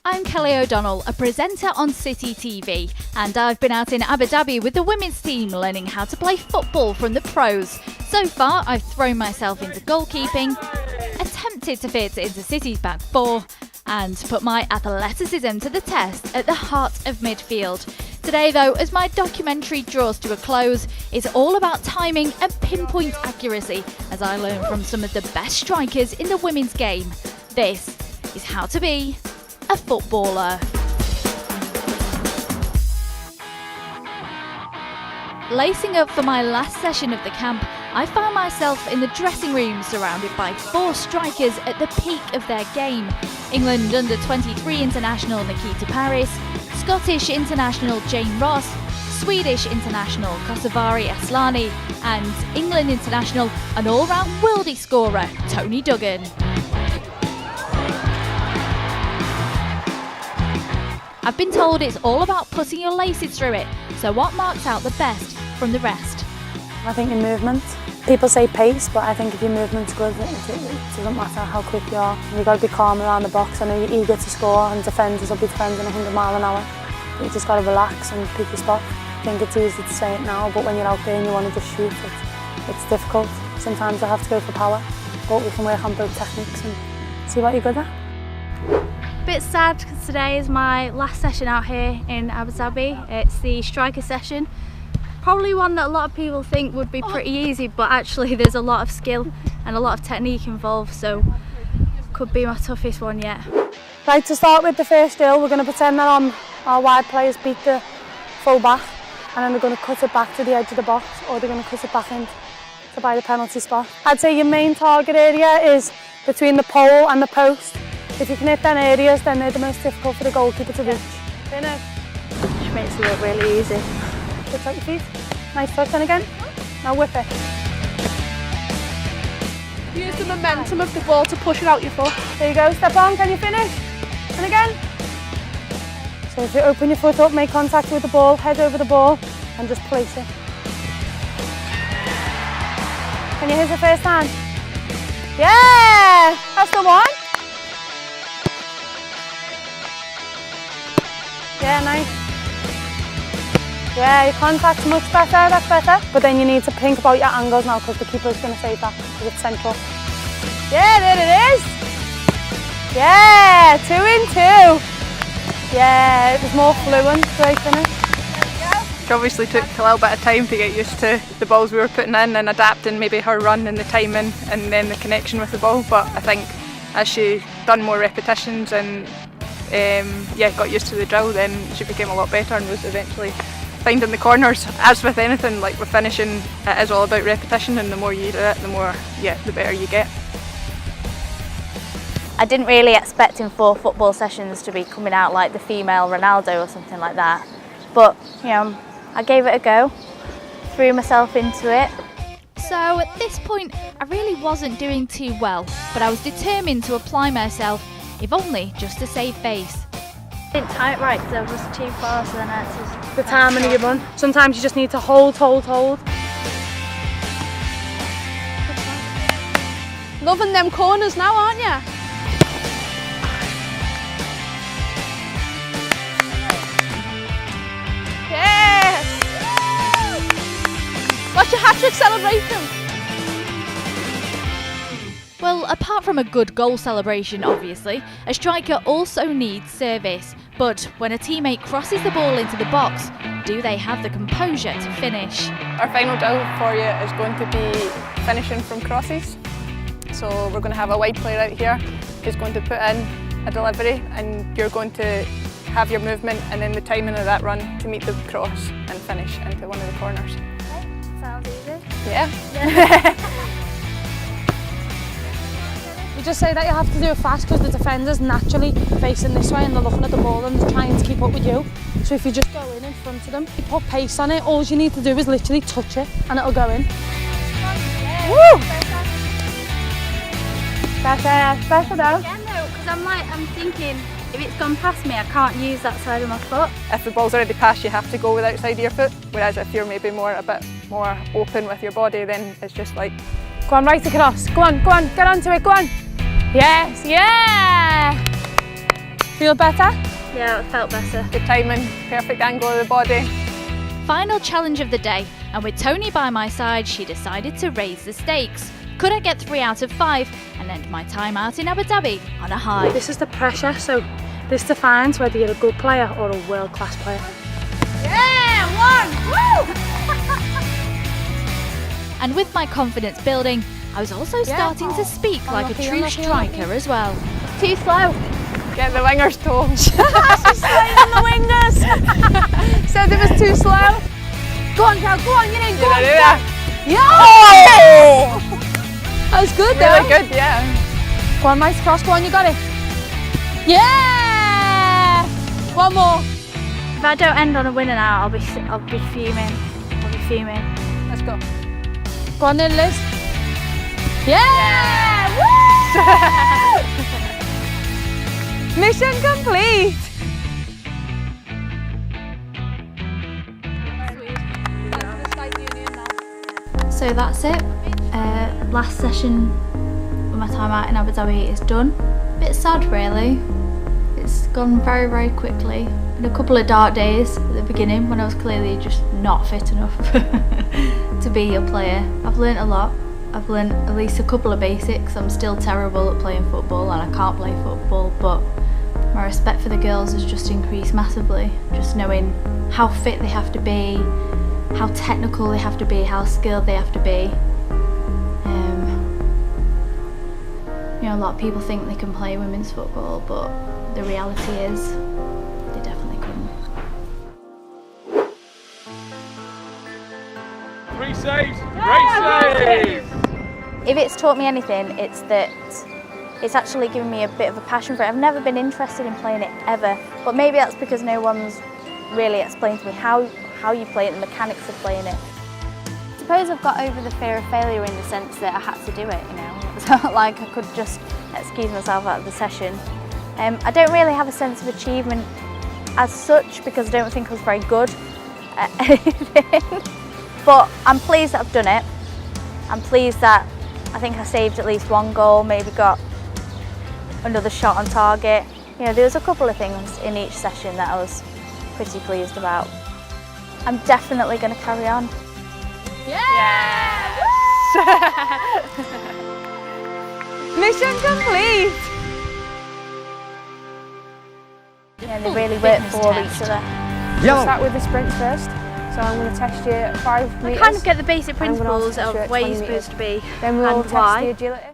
I'm Kelly O'Donnell, a presenter on City TV, and I've been out in Abu Dhabi with the women's team learning how to play football from the pros. So far, I've thrown myself into goalkeeping, attempted to fit into City's back four, and put my athleticism to the test at the heart of midfield. Today though, as my documentary draws to a close, it's all about timing and pinpoint accuracy as I learn from some of the best strikers in the women's game. This is how to be a footballer. Lacing up for my last session of the camp, I found myself in the dressing room surrounded by four strikers at the peak of their game. England under-23 international Nikita Paris, Scottish international Jane Ross, Swedish international Kosovari Aslani, and England international and all-round worldie scorer Tony Duggan. I've been told it's all about putting your laces through it, so what marks out the best from the rest? I think your movement. People say pace, but I think if your movement's good, it doesn't matter how quick you are. You've got to be calm around the box. I know you're eager to score and defenders will be defending 100 miles an hour. But you just got to relax and pick your spot. I think it's easy to say it now, but when you're out there and you want to just shoot, it's difficult. Sometimes you have to go for power, but we can work on both techniques and see what you're good at. Bit sad because today is my last session out here in Abu Dhabi. It's the striker session. Probably one that a lot of people think would be pretty easy, but actually there's a lot of skill and a lot of technique involved, so could be my toughest one yet. Right, to start with the first drill, we're going to pretend that our wide players beat the full back, and then they're going to cut it back to the edge of the box, or they're going to cut it back in to by the penalty spot. I'd say your main target area is between the pole and the post. If you can hit them areas, then they're the most difficult for the goalkeeper to reach. Finish. Which makes it look really easy. Touch out your feet. Nice touch, and again. Now whip it. Use the momentum of the ball to push it out your foot. There you go, step on, can you finish? And again. So if you open your foot up, make contact with the ball, head over the ball, and just place it. Can you hit the first hand? Yeah! That's the one. Yeah, nice. Yeah, your contact's much better, that's better. But then you need to think about your angles now because the keeper's going to save that because it's central. Yeah, there it is. Yeah, 2 in 2. Yeah, it was more fluent, great finish. It obviously took a little bit of time to get used to the balls we were putting in and adapting maybe her run and the timing and then the connection with the ball. But I think as she done more repetitions and got used to the drill, then she became a lot better and was eventually finding the corners. As with anything, like with finishing, it is all about repetition, and the more you do it, the better you get. I didn't really expect in 4 football sessions to be coming out like the female Ronaldo or something like that. But, I gave it a go, threw myself into it. So at this point, I really wasn't doing too well, but I was determined to apply myself, if only just to save face. I didn't time it right because I was just too far, so then I had to... The timing of your run. Sometimes you just need to hold. Loving them corners now, aren't you? Yes! What's your hat-trick celebration? Well, apart from a good goal celebration, obviously, a striker also needs service. But when a teammate crosses the ball into the box, do they have the composure to finish? Our final drill for you is going to be finishing from crosses. So we're going to have a wide player out here who's going to put in a delivery, and you're going to have your movement and then the timing of that run to meet the cross and finish into one of the corners. Okay, sounds easy. Yeah. You just say that you have to do it fast because the defender's naturally facing this way and they're looking at the ball and they're trying to keep up with you. So if you just go in front of them, you put pace on it, all you need to do is literally touch it and it'll go in. Woo! Better though. Yeah, no, because I'm thinking, if it's gone past me, I can't use that side of my foot. If the ball's already past, you have to go with the outside of your foot, whereas if you're maybe a bit more open with your body, then it's just like... Go on, right across. Go on, get onto it, go on. Yes, yeah! Feel better? Yeah, it felt better. Good timing, perfect angle of the body. Final challenge of the day, and with Tony by my side, she decided to raise the stakes. Could I get 3 out of 5 and end my time out in Abu Dhabi on a high? This is the pressure, so this defines whether you're a good player or a world-class player. And with my confidence building, I was also starting to speak like a true striker as well. Too slow. Get the winger's toe. She's sliding on the wingers. Said it was too slow. Go on, Cal, go on, you need to go on. Did I do Yeah! That was good, that? though. Really good, yeah. Go on, nice cross, go on, you got it. Yeah! One more. If I don't end on a winner now, I'll be fuming. I'll be fuming. Let's go. Go on then, Liz. Yeah! Woo! Mission complete. So that's it. Last session of my time out in Abu Dhabi is done. Bit sad really. It's gone very, very quickly. Been a couple of dark days at the beginning when I was clearly just not fit enough to be a player. I've learnt a lot. I've learnt at least a couple of basics. I'm still terrible at playing football and I can't play football, but my respect for the girls has just increased massively. Just knowing how fit they have to be, how technical they have to be, how skilled they have to be. You know, a lot of people think they can play women's football, but the reality is they definitely couldn't. 3 saves! Great save! If it's taught me anything, it's that it's actually given me a bit of a passion for it. I've never been interested in playing it ever, but maybe that's because no one's really explained to me how you play it, the mechanics of playing it. I suppose I've got over the fear of failure in the sense that I had to do it, you know. It's not like I could just excuse myself out of the session. I don't really have a sense of achievement as such because I don't think I was very good at anything. But I'm pleased that I've done it. I'm pleased that I think I saved at least 1 goal, maybe got another shot on target. You know, there was a couple of things in each session that I was pretty pleased about. I'm definitely going to carry on. Yeah! Mission complete. Yeah, they really work for each other. We'll start with the sprints first. So I'm going to test you at 5 metres. I kind of get the basic I'm gonna principles test you of at where 20 you're supposed to be Then we'll and test why. the agility.